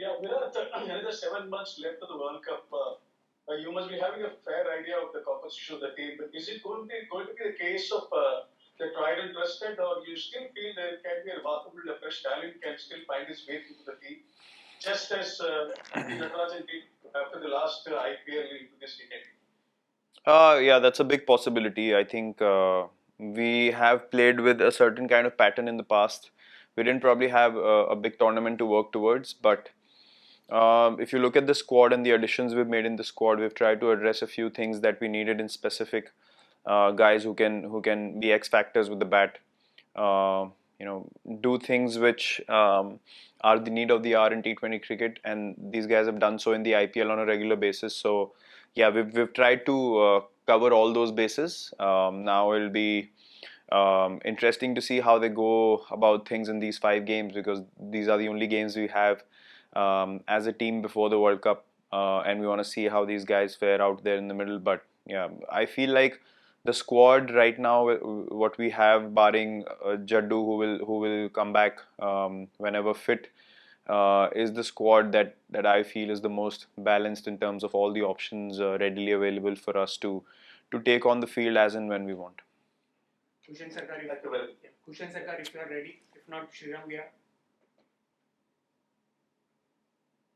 Yeah, Virat, another 7 months left of the World Cup. You must be having a fair idea of the composition of the team. But is it going to be the case of the tried and trusted, or you still feel there can be a remarkable fresh talent can still find its way into the team, just as the Natarajan did after the last IPL into this decade? Yeah, that's a big possibility. I think we have played with a certain kind of pattern in the past. We didn't probably have a big tournament to work towards, but if you look at the squad and the additions we've made in the squad, we've tried to address a few things that we needed in specific guys who can be X factors with the bat. You know, do things which are the need of the hour in T20 cricket, and these guys have done so in the IPL on a regular basis. So, yeah, we've tried to cover all those bases. Now it'll be interesting to see how they go about things in these 5 games, because these are the only games we have as a team before the World Cup, and we want to see how these guys fare out there in the middle. But yeah, I feel like the squad right now, what we have, barring Jaddu, who will come back whenever fit, is the squad that I feel is the most balanced in terms of all the options readily available for us to take on the field as and when we want. Kushan Sarkar, Kushan Sarkar, if you are ready. If not, Shriram, we are.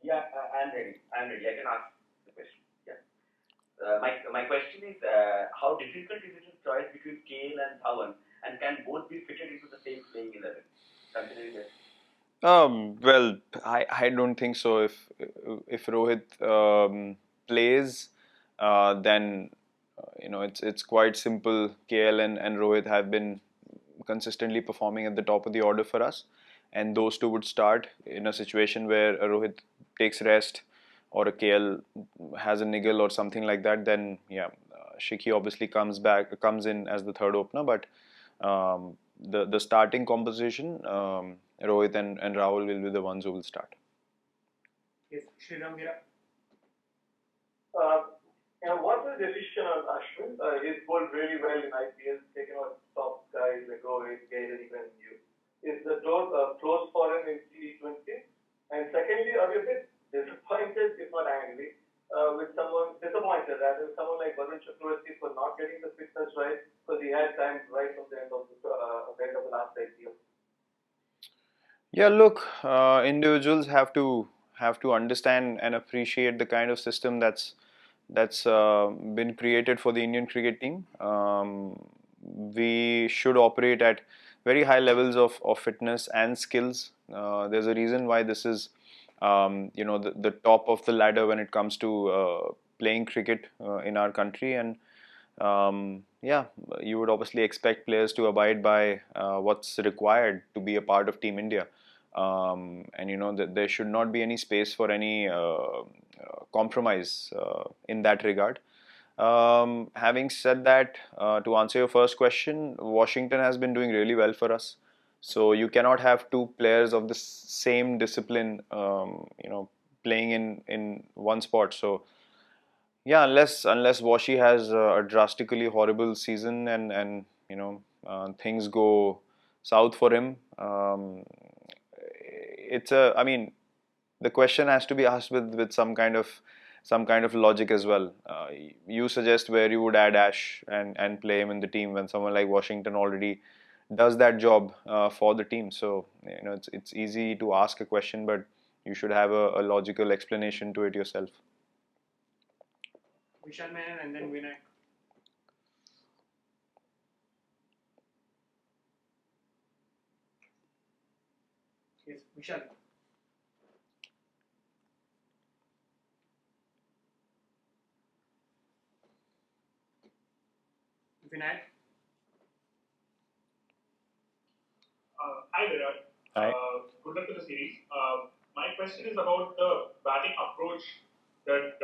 Yeah, I'm ready. I'm ready. I can ask the question. Yeah. My question is, how difficult is it to choose between Kane and Dhawan, and can both be fitted into the same playing 11? Considering this. Well, I don't think so. If Rohit plays, then it's quite simple. KL and Rohit have been consistently performing at the top of the order for us, and those two would start in a situation where a Rohit takes rest or a KL has a niggle or something like that. Then yeah, Shikhi obviously comes in as the third opener, but the starting composition, Rohit and Rahul will be the ones who will start. Yes, Shriram, we are. What's the decision on Ashwin? He's bowled really well in IPL, taken out top guys like Rohit, Gale, even you. Is the door closed for him in T20? And secondly, are you a bit disappointed, if not angry, with someone disappointed rather with someone like Varun Chakravarti for not getting the fitness right because he had time right from the end of the last IPL? Yeah, look, individuals have to understand and appreciate the kind of system that's been created for the Indian cricket team. We should operate at very high levels of fitness and skills. There's a reason why this is, the top of the ladder when it comes to playing cricket in our country. And yeah, you would obviously expect players to abide by what's required to be a part of Team India. And that there should not be any space for any compromise in that regard. Having said that, to answer your first question, Washington has been doing really well for us. So you cannot have two players of the same discipline, playing in one spot. So yeah, unless Washi has a drastically horrible season and things go south for him, I mean, the question has to be asked with some kind of logic as well. You suggest where you would add Ash and play him in the team when someone like Washington already does that job for the team. So it's easy to ask a question, but you should have a logical explanation to it yourself. Vishal Menon and then Vinayak. Yes, Vishal. Vinayak. Hi Virat. Hi. Good luck to the series. My question is about the batting approach that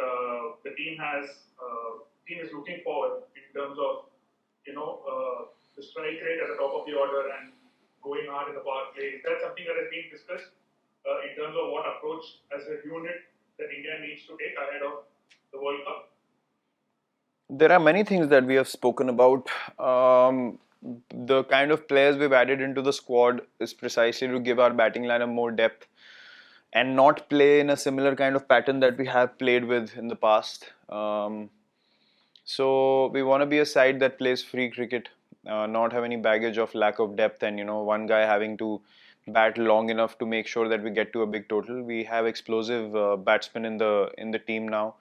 the team is looking forward in terms of the strike rate at the top of the order and going hard in the power play. Is that something that is being discussed in terms of what approach as a unit that India needs to take ahead of the World Cup? There are many things that we have spoken about. The kind of players we've added into the squad is precisely to give our batting lineup more depth. and not play in a similar kind of pattern that we have played with in the past. So we want to be a side that plays free cricket, not have any baggage of lack of depth, and one guy having to bat long enough to make sure that we get to a big total. We have explosive batsmen in the team now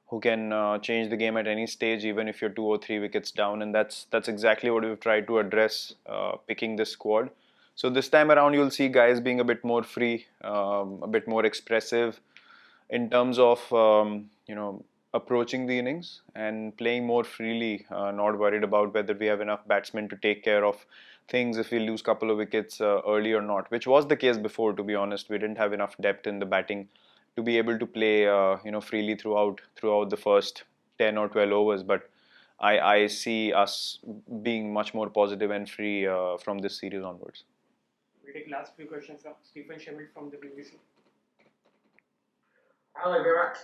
who can change the game at any stage, even if you're 2 or 3 wickets down, and that's exactly what we've tried to address picking this squad. So this time around, you'll see guys being a bit more free, a bit more expressive in terms of approaching the innings and playing more freely, not worried about whether we have enough batsmen to take care of things if we lose a couple of wickets early or not, which was the case before. To be honest, we didn't have enough depth in the batting to be able to play freely throughout the first 10 or 12 overs. But I see us being much more positive and free from this series onwards. We'll take last few questions from Stephen Shemitt from the BBC. Hello, Virat.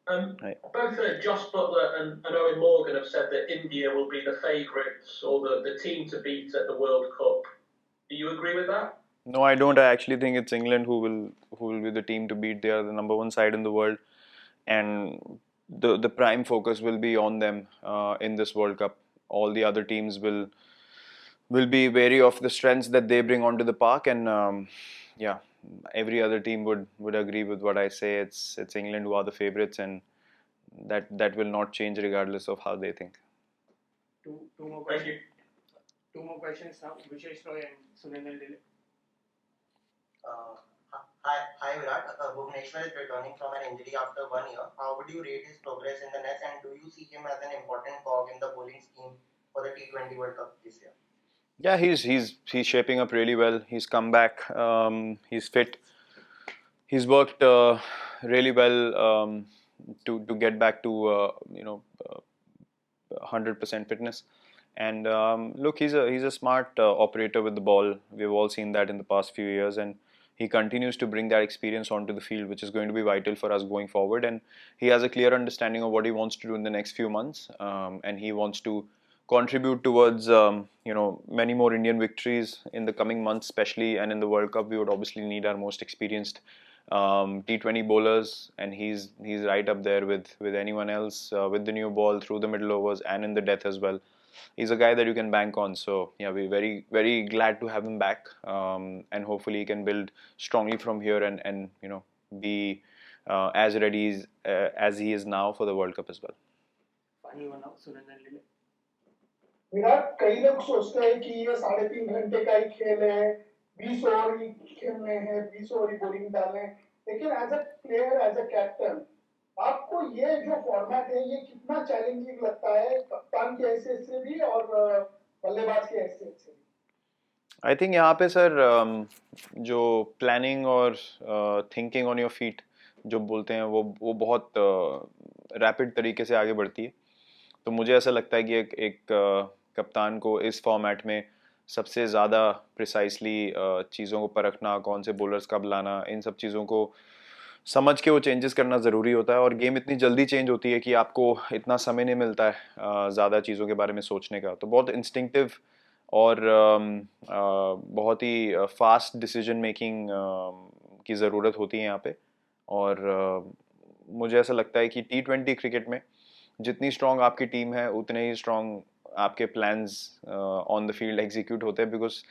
Hi. Both Josh Butler and Owen Morgan have said that India will be the favourites or the team to beat at the World Cup. Do you agree with that? No, I don't. I actually think it's England who will be the team to beat. They are the number one side in the world, and the prime focus will be on them in this World Cup. All the other teams will be wary of the strengths that they bring onto the park, and every other team would agree with what I say. It's England who are the favourites, and that will not change regardless of how they think. Two more Thank questions. you. Two more questions now. Vishesh Roy and Sunendra Dile. Hi Virat. Bhuvneshwar is returning from an injury after 1 year. How would you rate his progress in the nets, and do you see him as an important cog in the bowling scheme for the T20 World Cup this year? Yeah, he's shaping up really well. He's come back. He's fit. He's worked really well to get back to 100% fitness. And look, he's a smart operator with the ball. We've all seen that in the past few years, and he continues to bring that experience onto the field, which is going to be vital for us going forward. And he has a clear understanding of what he wants to do in the next few months, and he wants to contribute towards many more Indian victories in the coming months, especially. And in the World Cup, we would obviously need our most experienced T20 bowlers, and he's right up there with anyone else with the new ball through the middle overs and in the death as well. He's a guy that you can bank on. So yeah, we're very, very glad to have him back, and hopefully he can build strongly from here and be as ready as he is now for the World Cup as well. Final one now, Sunendra Dile. Virat, कई लोग सोचते हैं कि ये 3.5 घंटे का ही खेल है, 20 ओवर ही खेलने हैं, 20 ओवर ही बॉलिंग डालने हैं, लेकिन as a player, as a captain, आपको ये जो फॉर्मेट है, ये कितना चैलेंजिंग लगता है, कप्तान की हैसियत से भी और बल्लेबाज की हैसियत से भी? आई थिंक यहाँ पे सर जो प्लानिंग और थिंकिंग ऑन योर फीट जो बोलते हैं वो बहुत रैपिड तरीके से आगे बढ़ती है. तो मुझे ऐसा लगता है कि एक कप्तान को इस फॉर्मेट में सबसे ज़्यादा प्रिसाइसली चीज़ों को परखना, कौन से बॉलर्स कब लाना, इन सब चीज़ों को समझ के वो चेंजेस करना ज़रूरी होता है. और गेम इतनी जल्दी चेंज होती है कि आपको इतना समय नहीं मिलता है ज़्यादा चीज़ों के बारे में सोचने का. तो बहुत इंस्टिंक्टिव और बहुत ही फास्ट डिसीजन मेकिंग की ज़रूरत होती है यहाँ पे. और मुझे ऐसा लगता है कि T20 क्रिकेट में जितनी स्ट्रॉन्ग आपकी टीम है उतने ही स्ट्रॉन्ग आपके plans on the field execute होते हैं. बिकॉज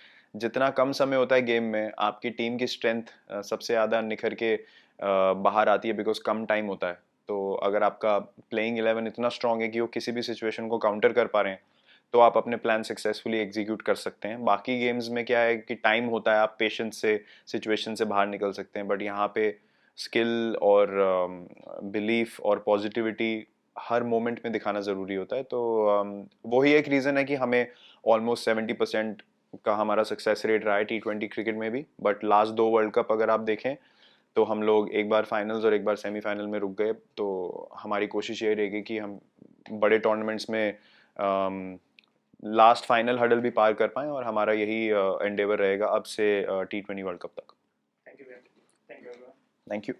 जितना कम समय होता है गेम में, आपकी टीम की स्ट्रेंथ सबसे ज़्यादा निखर के बाहर आती है, बिकॉज कम टाइम होता है. तो अगर आपका प्लेइंग 11 इतना स्ट्रॉन्ग है कि वो किसी भी सिचुएशन को काउंटर कर पा रहे हैं, तो आप अपने प्लान सक्सेसफुली एग्जीक्यूट कर सकते हैं. बाकी गेम्स में क्या है कि टाइम होता है, आप पेशेंस से सिचुएशन से बाहर निकल सकते हैं. बट यहाँ पे स्किल और बिलीफ और पॉजिटिविटी हर मोमेंट में दिखाना ज़रूरी होता है. तो वही एक रीज़न है कि हमें ऑलमोस्ट 70% का हमारा सक्सेस रेट रहा है T20 क्रिकेट में भी. बट लास्ट 2 वर्ल्ड कप अगर आप देखें तो हम लोग एक बार फाइनल्स और एक बार सेमीफाइनल में रुक गए. तो हमारी कोशिश ये रहेगी कि हम बड़े टूर्नामेंट्स में लास्ट फाइनल हडल भी पार कर पाएँ, और हमारा यही एंडेवर रहेगा अब से T20 वर्ल्ड कप तक. Thank you. Thank you.